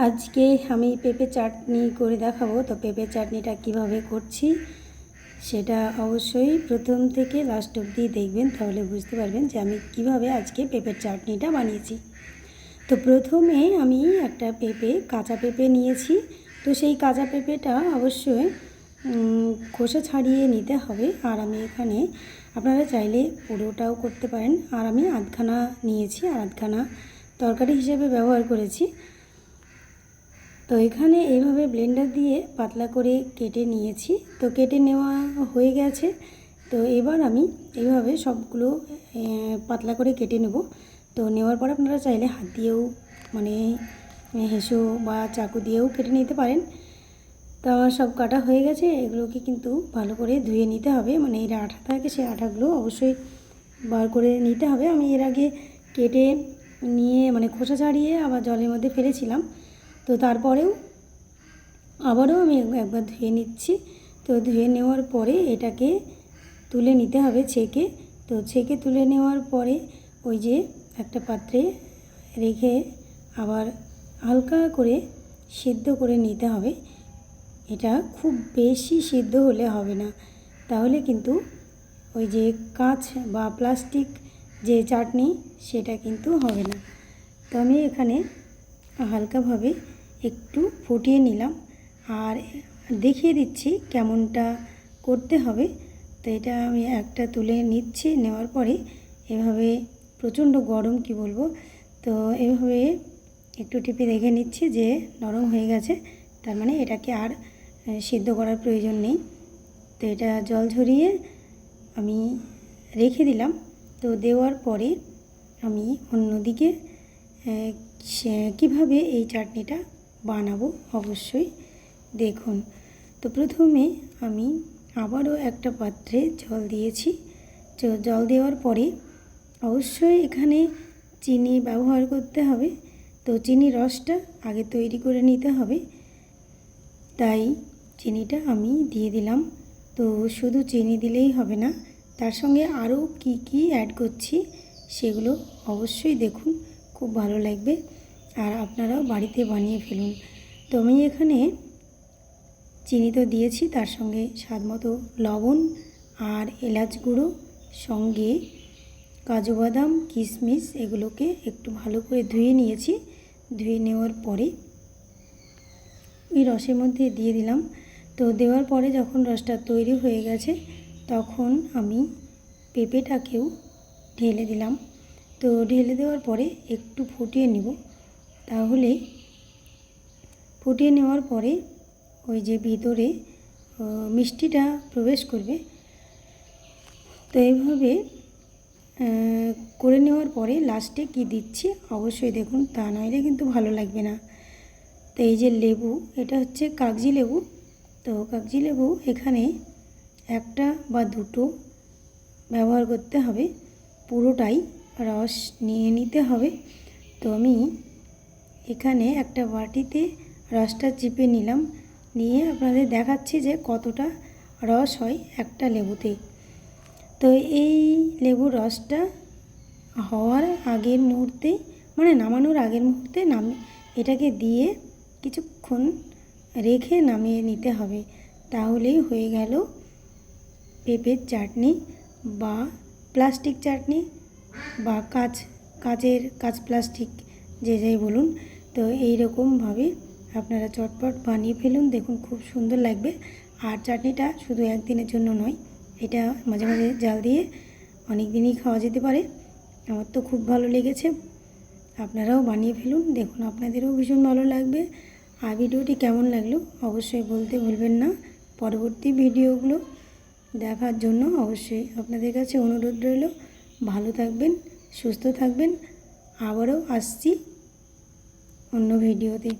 আজকে আমি পেঁপে চাটনি করে দেখাবো। তো পেঁপে চাটনিটা কিভাবে করছি সেটা অবশ্যই প্রথম থেকে লাস্ট অবধি দেখবেন, তাহলে বুঝতে পারবেন যে আমি কিভাবে আজকে পেঁপের চাটনিটা বানিয়েছি। তো প্রথমে আমি একটা কাঁচা পেঁপে নিয়েছি। তো সেই কাঁচা পেঁপেটা অবশ্যই খোসা ছাড়িয়ে নিতে হবে। আর আমি এখানে আপনারা চাইলে পুরোটাও করতে পারেন। আর আমি আধখানা নিয়েছি, আর আধখানা তরকারি হিসেবে ব্যবহার করেছি। তো এখানে এইভাবে ব্লেন্ডার দিয়ে পাতলা করে কেটে নিয়েছি। তো কেটে নেওয়া হয়ে গেছে। তো এবার আমি এইভাবে সবগুলো পাতলা করে কেটে নেব। তো নেওয়ার পর আপনারা চাইলে হাত দিয়েও মানে হেঁসো বা চাকু দিয়েও কেটে নিতে পারেন। তো আমার সব কাটা হয়ে গেছে। এগুলোকে কিন্তু ভালো করে ধুয়ে নিতে হবে, মানে এর আঠা থাকে সেই আঠাগুলো অবশ্যই বার করে নিতে হবে। আমি এর আগে কেটে নিয়ে মানে খোসা ছাড়িয়ে আবার জলের মধ্যে ফেলেছিলাম। তো তারপরেও আবারও আমি একবার ধুয়ে নিচ্ছি। তো ধুয়ে নেওয়ার পরে এটাকে তুলে নিতে হবে ছেঁকে। তো ছেঁকে তুলে নেওয়ার পরে ওই যে একটা পাত্রে রেখে আবার হালকা করে সিদ্ধ করে নিতে হবে। এটা খুব বেশি সিদ্ধ হলে হবে না, তাহলে কিন্তু ওই যে কাঁচ বা প্লাস্টিক যে চাটনি সেটা কিন্তু হবে না। তো আমি এখানে হালকাভাবে একটু ফুটিয়ে নিলাম আর দেখিয়ে দিচ্ছি কেমনটা করতে হবে। তো এটা আমি একটা তুলে নিচ্ছি। নেওয়ার পরে এভাবে প্রচণ্ড গরম কি বলবো, তো এভাবে একটু টিপে দেখে নিচ্ছি যে নরম হয়ে গেছে, তার মানে এটাকে আর সিদ্ধ করার প্রয়োজন নেই। তো এটা জল ঝরিয়ে আমি রেখে দিলাম। তো দেওয়ার পরে আমি অন্যদিকে কিভাবে এই চাটনিটা বানাবো অবশ্যই দেখুন। তো প্রথমে আমি আবারও একটা পাত্রে জল দিয়েছি। জল দেওয়ার পরে অবশ্যই এখানে চিনি ব্যবহার করতে হবে। তো চিনির রসটা আগে তৈরি করে নিতে হবে, তাই চিনিটা আমি দিয়ে দিলাম। তো শুধু চিনি দিলেই হবে না, তার সঙ্গে আরও কি কি অ্যাড করছি সেগুলো অবশ্যই দেখুন, খুব ভালো লাগবে আর আপনারাও বাড়িতে বানিয়ে ফেলুন। তো আমি এখানে চিনি তো দিয়েছি, তার সঙ্গে স্বাদ মতো লবণ আর এলাচ গুঁড়ো, সঙ্গে কাজু বাদাম কিশমিশ এগুলোকে একটু ভালো করে ধুয়ে নিয়েছি। ধুয়ে নেওয়ার পরে ওই রসের মধ্যে দিয়ে দিলাম। তো দেওয়ার পরে যখন রসটা তৈরি হয়ে গেছে তখন আমি পেঁপেটাকেও ঢেলে দিলাম। তো ঢেলে দেওয়ার পরে একটু ফুটিয়ে নেব। তাহলে ফুটিয়ে নেওয়ার পরে ওই যে ভিতরে মিষ্টিটা প্রবেশ করবে। তো এইভাবে করে নেওয়ার পরে লাস্টে কি দিচ্ছি অবশ্যই দেখুন, তা নইলে কিন্তু ভালো লাগবে না। তো এই যে লেবু, এটা হচ্ছে কাগজি লেবু। তো কাগজি লেবু এখানে একটা বা দুটো ব্যবহার করতে হবে, পুরোটাই রস নিয়ে নিতে হবে। তো আমি এখানে একটা বাটিতে রসটা চিপে নিলাম, নিয়ে আপনাদের দেখাচ্ছি যে কতটা রস হয় একটা লেবুতে। তো এই লেবুর রসটা হওয়ার আগের মুহূর্তে, মানে নামানোর আগের মুহূর্তে এটাকে দিয়ে কিছুক্ষণ রেখে নামিয়ে নিতে হবে। তাহলেই হয়ে গেল পেঁপের চাটনি বা প্লাস্টিক চাটনি বা কাঁচ প্লাস্টিক যে যাই বলুন। তো এই রকমভাবে আপনারা চটপট বানিয়ে ফেলুন, দেখুন খুব সুন্দর লাগবে। আর চাটনিটা শুধু একদিনের জন্য নয়, এটা মাঝে মাঝে জাল দিয়ে অনেক দিনই খাওয়া যেতে পারে। আমার তো খুব ভালো লেগেছে, আপনারাও বানিয়ে ফেলুন, দেখুন আপনাদেরও ভীষণ ভালো লাগবে। আর ভিডিওটি কেমন লাগলো অবশ্যই বলতে ভুলবেন না। পরবর্তী ভিডিওগুলো দেখার জন্য অবশ্যই আপনাদের কাছে অনুরোধ রইল। ভালো থাকবেন, সুস্থ থাকবেন। আবারও আসছি অন্য ভিডিওতে।